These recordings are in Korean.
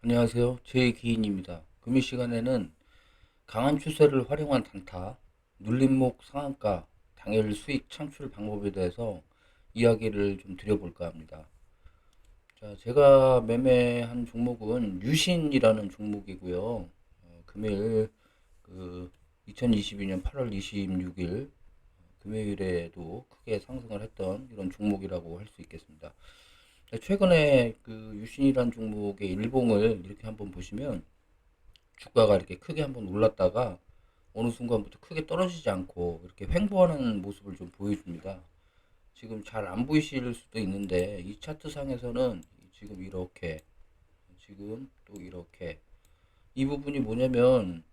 안녕하세요. 제이기인입니다. 금일 시간에는 강한 추세를 활용한 단타, 눌림목 상한가, 당일 수익 창출 방법에 대해서 이야기를 좀 드려볼까 합니다. 자, 제가 매매한 종목은 유신이라는 종목이고요. 금일 그 2022년 8월 26일 금요일에도 크게 상승을 했던 이런 종목이라고 할 수 있겠습니다. 최근에 그 유신이라는 종목의 일봉을 이렇게 한번 보시면 주가가 이렇게 크게 한번 올랐다가 어느 순간부터 크게 떨어지지 않고 이렇게 횡보하는 모습을 좀 보여줍니다. 지금 잘 안 보이실 수도 있는데 이 차트 상에서는 지금 이렇게, 지금 또 이렇게, 이 부분이 뭐냐면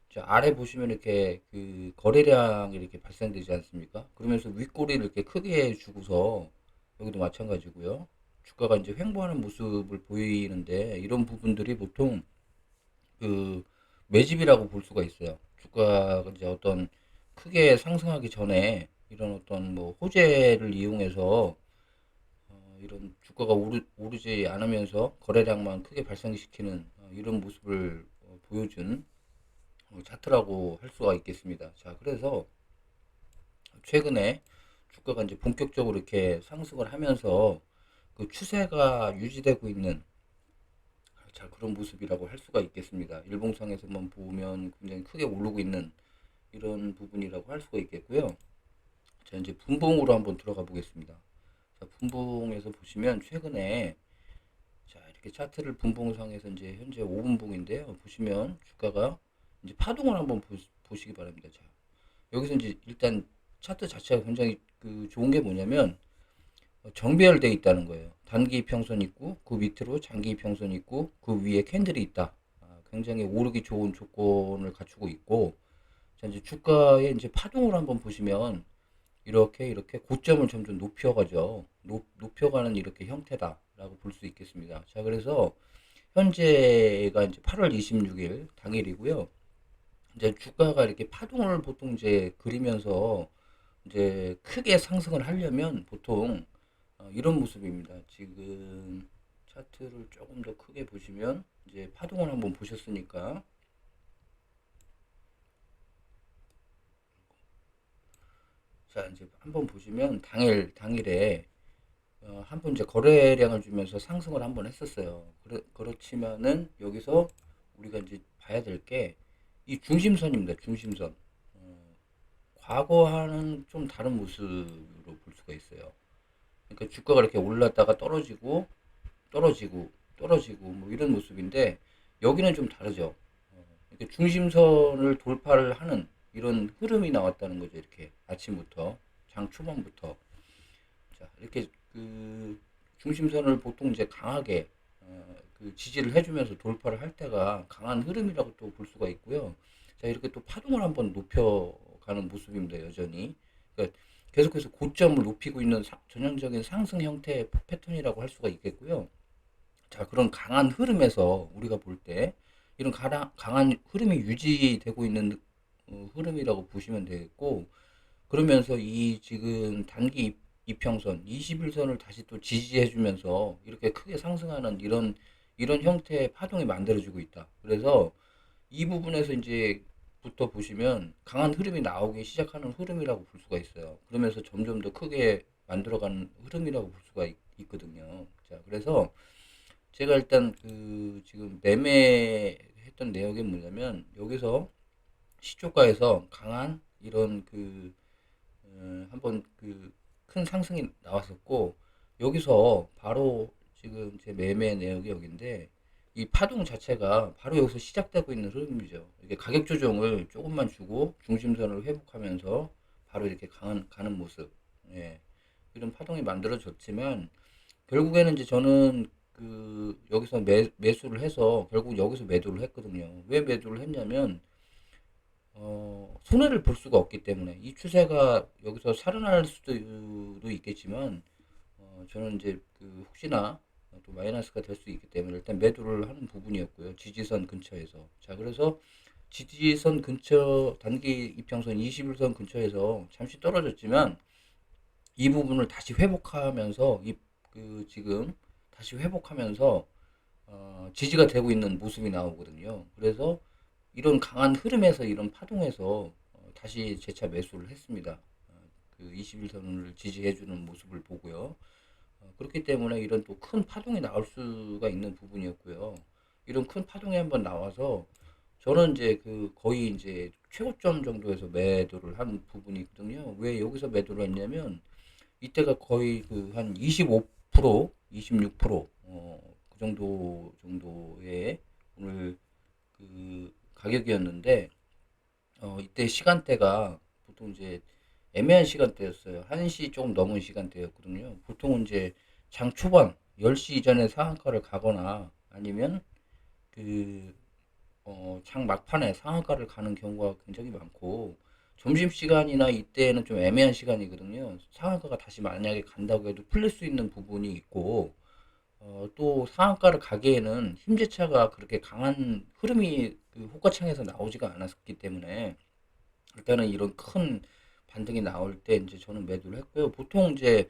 저 아래 보시면 이렇게 그 거래량이 이렇게 발생되지 않습니까? 그러면서 윗꼬리를 이렇게 크게 주고서 여기도 마찬가지고요. 주가가 이제 횡보하는 모습을 보이는데 이런 부분들이 보통 그 매집이라고 볼 수가 있어요. 주가가 이제 어떤 크게 상승하기 전에 이런 어떤 뭐 호재를 이용해서 이런 주가가 오르지 않으면서 거래량만 크게 발생시키는 이런 모습을 보여준 차트라고 할 수가 있겠습니다. 자, 그래서 최근에 주가가 이제 본격적으로 이렇게 상승을 하면서 그 추세가 유지되고 있는, 자, 그런 모습이라고 할 수가 있겠습니다. 일봉상에서만 보면 굉장히 크게 오르고 있는 이런 부분이라고 할 수가 있겠고요. 자, 이제 분봉으로 한번 들어가 보겠습니다. 자, 분봉에서 보시면 최근에, 자, 이렇게 차트를 분봉상에서 이제 현재 5분봉인데요. 보시면 주가가 이제 파동을 한번 보시기 바랍니다. 자, 여기서 이제 일단 차트 자체가 굉장히 그 좋은 게 뭐냐면 정배열돼 있다는 거예요. 단기 이평선 있고 그 밑으로 장기 이평선 있고 그 위에 캔들이 있다. 굉장히 오르기 좋은 조건을 갖추고 있고, 자, 이제 주가의 이제 파동을 한번 보시면 이렇게 고점을 점점 높여가죠. 높여가는 이렇게 형태다라고 볼 수 있겠습니다. 자, 그래서 현재가 이제 8월 26일 당일이고요. 이제 주가가 이렇게 파동을 보통 이제 그리면서 이제 크게 상승을 하려면 보통 이런 모습입니다. 지금 차트를 조금 더 크게 보시면 이제 파동을 한번 보셨으니까, 자, 이제 한번 보시면 당일에 한번 이제 거래량을 주면서 상승을 한번 했었어요. 그렇지만은 여기서 우리가 이제 봐야 될 게 이 중심선입니다. 중심선. 과거와는 좀 다른 모습으로 볼 수가 있어요. 그러니까 주가가 이렇게 올랐다가 떨어지고 떨어지고 떨어지고 뭐 이런 모습인데 여기는 좀 다르죠. 이렇게 중심선을 돌파를 하는 이런 흐름이 나왔다는 거죠. 이렇게 아침부터 장 초반부터, 자, 이렇게 그 중심선을 보통 이제 강하게 그 지지를 해주면서 돌파를 할 때가 강한 흐름이라고 또 볼 수가 있고요. 자, 이렇게 또 파동을 한번 높여가는 모습입니다. 여전히. 그러니까 계속해서 고점을 높이고 있는 전형적인 상승 형태의 패턴이라고 할 수가 있겠고요. 자, 그런 강한 흐름에서 우리가 볼 때 이런 강한 흐름이 유지되고 있는 흐름이라고 보시면 되겠고, 그러면서 이 지금 단기 이평선 21선을 다시 또 지지해주면서 이렇게 크게 상승하는 이런 형태의 파동이 만들어지고 있다. 그래서 이 부분에서 이제 부터 보시면 강한 흐름이 나오기 시작하는 흐름이라고 볼 수가 있어요. 그러면서 점점 더 크게 만들어가는 흐름이라고 볼 수가 있거든요. 자, 그래서 제가 일단 그 지금 매매했던 내역이 뭐냐면 여기서 시초가에서 강한 이런 그 한번 그 큰 상승이 나왔었고, 여기서 바로 지금 제 매매 내역이 여기인데 이 파동 자체가 바로 여기서 시작되고 있는 흐름이죠. 이게 가격 조정을 조금만 주고 중심선을 회복하면서 바로 이렇게 가는 모습. 예. 이런 파동이 만들어졌지만 결국에는 이제 저는 그 여기서 매수를 해서 결국 여기서 매도를 했거든요. 왜 매도를 했냐면 손해를 볼 수가 없기 때문에, 이 추세가 여기서 살아날 수도 있겠지만 저는 이제 그 혹시나 또 마이너스가 될 수 있기 때문에 일단 매도를 하는 부분이었고요. 지지선 근처에서. 자, 그래서 지지선 근처 단기 이평선 21선 근처에서 잠시 떨어졌지만 이 부분을 다시 회복하면서 이 그 지금 다시 회복하면서 지지가 되고 있는 모습이 나오거든요. 그래서 이런 강한 흐름에서 이런 파동에서 다시 재차 매수를 했습니다. 그 21선을 지지해주는 모습을 보고요. 그렇기 때문에 이런 또 큰 파동이 나올 수가 있는 부분이었고요. 이런 큰 파동이 한번 나와서 저는 이제 그 거의 이제 최고점 정도에서 매도를 한 부분이 있거든요. 왜 여기서 매도를 했냐면 이때가 거의 그 한 25%, 26%, 그 정도의 오늘 그 가격이었는데, 이때 시간대가 보통 이제 애매한 시간대였어요. 1시 조금 넘은 시간대였거든요. 보통은 이제 장 초반 10시 이전에 상한가를 가거나 아니면 그, 장 막판에 상한가를 가는 경우가 굉장히 많고, 점심시간이나 이때는 좀 애매한 시간이거든요. 상한가가 다시 만약에 간다고 해도 풀릴 수 있는 부분이 있고, 또 상한가를 가기에는 힘재차가 그렇게 강한 흐름이 그 호가창에서 나오지가 않았기 때문에 일단은 이런 큰 반등이 나올 때 이제 저는 매도를 했고요. 보통 이제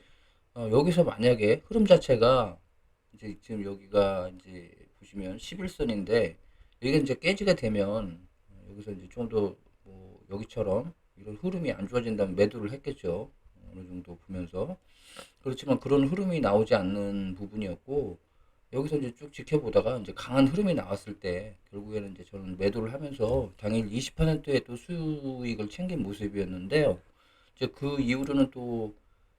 여기서 만약에 흐름 자체가 이제 지금 여기가 이제 보시면 11선인데 여기가 이제 깨지게 되면 여기서 이제 좀 더 뭐 여기처럼 이런 흐름이 안 좋아진다면 매도를 했겠죠. 어느 정도 보면서. 그렇지만 그런 흐름이 나오지 않는 부분이었고 여기서 이제 쭉 지켜보다가 이제 강한 흐름이 나왔을 때 결국에는 이제 저는 매도를 하면서 당일 20%의 또 수익을 챙긴 모습이었는데요. 이제 그 이후로는 또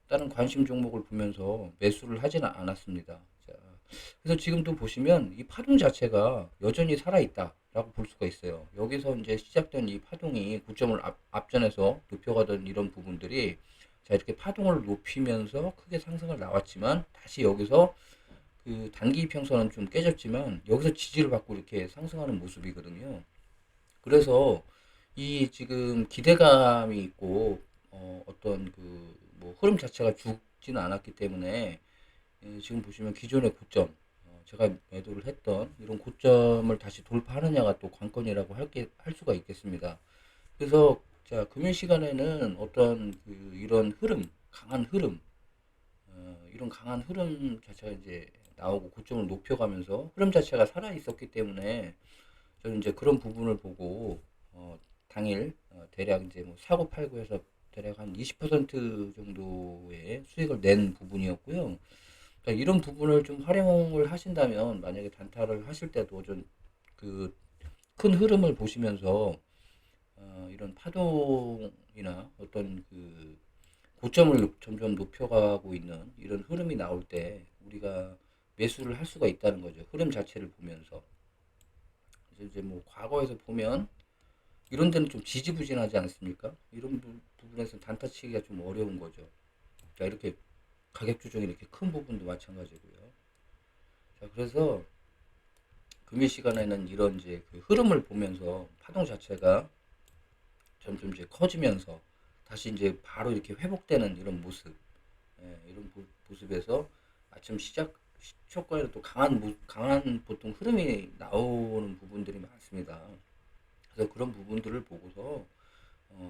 다른 관심 종목을 보면서 매수를 하지는 않았습니다. 자, 그래서 지금도 보시면 이 파동 자체가 여전히 살아있다라고 볼 수가 있어요. 여기서 이제 시작된 이 파동이 고점을 앞전에서 높여가던 이런 부분들이 자, 이렇게 파동을 높이면서 크게 상승을 나왔지만 다시 여기서 그 단기 이평선은 좀 깨졌지만 여기서 지지를 받고 이렇게 상승하는 모습이거든요. 그래서 이 지금 기대감이 있고 어떤 그 뭐 흐름 자체가 죽지는 않았기 때문에 지금 보시면 기존의 고점 제가 매도를 했던 이런 고점을 다시 돌파하느냐가 또 관건이라고 할 수가 있겠습니다. 그래서 자 금요 시간에는 어떤 그 이런 흐름 강한 흐름 이런 강한 흐름 자체가 이제 나오고 고점을 높여가면서 흐름 자체가 살아 있었기 때문에 저는 이제 그런 부분을 보고 당일 대략 이제 뭐 사고 팔고 해서 대략 한 20% 정도의 수익을 낸 부분이었고요. 그러니까 이런 부분을 좀 활용을 하신다면 만약에 단타를 하실 때도 좀 그 큰 흐름을 보시면서 이런 파동이나 어떤 그 고점을 점점 높여가고 있는 이런 흐름이 나올 때 우리가 매수를 할 수가 있다는 거죠. 흐름 자체를 보면서. 그래서 이제 뭐 과거에서 보면 이런 데는 좀 지지부진하지 않습니까? 이런 부분에서 단타 치기가 좀 어려운 거죠. 자, 이렇게 가격 조정이 이렇게 큰 부분도 마찬가지고요. 자, 그래서 금일 시간에는 이런 이제 그 흐름을 보면서 파동 자체가 점점 이제 커지면서 다시 이제 바로 이렇게 회복되는 이런 모습, 이런 모습에서 아침 시작 시초가에는 또 강한 보통 흐름이 나오는 부분들이 많습니다. 그래서 그런 부분들을 보고서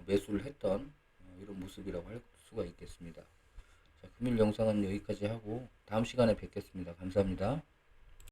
매수를 했던 이런 모습이라고 할 수가 있겠습니다. 자, 금일 영상은 여기까지 하고 다음 시간에 뵙겠습니다. 감사합니다.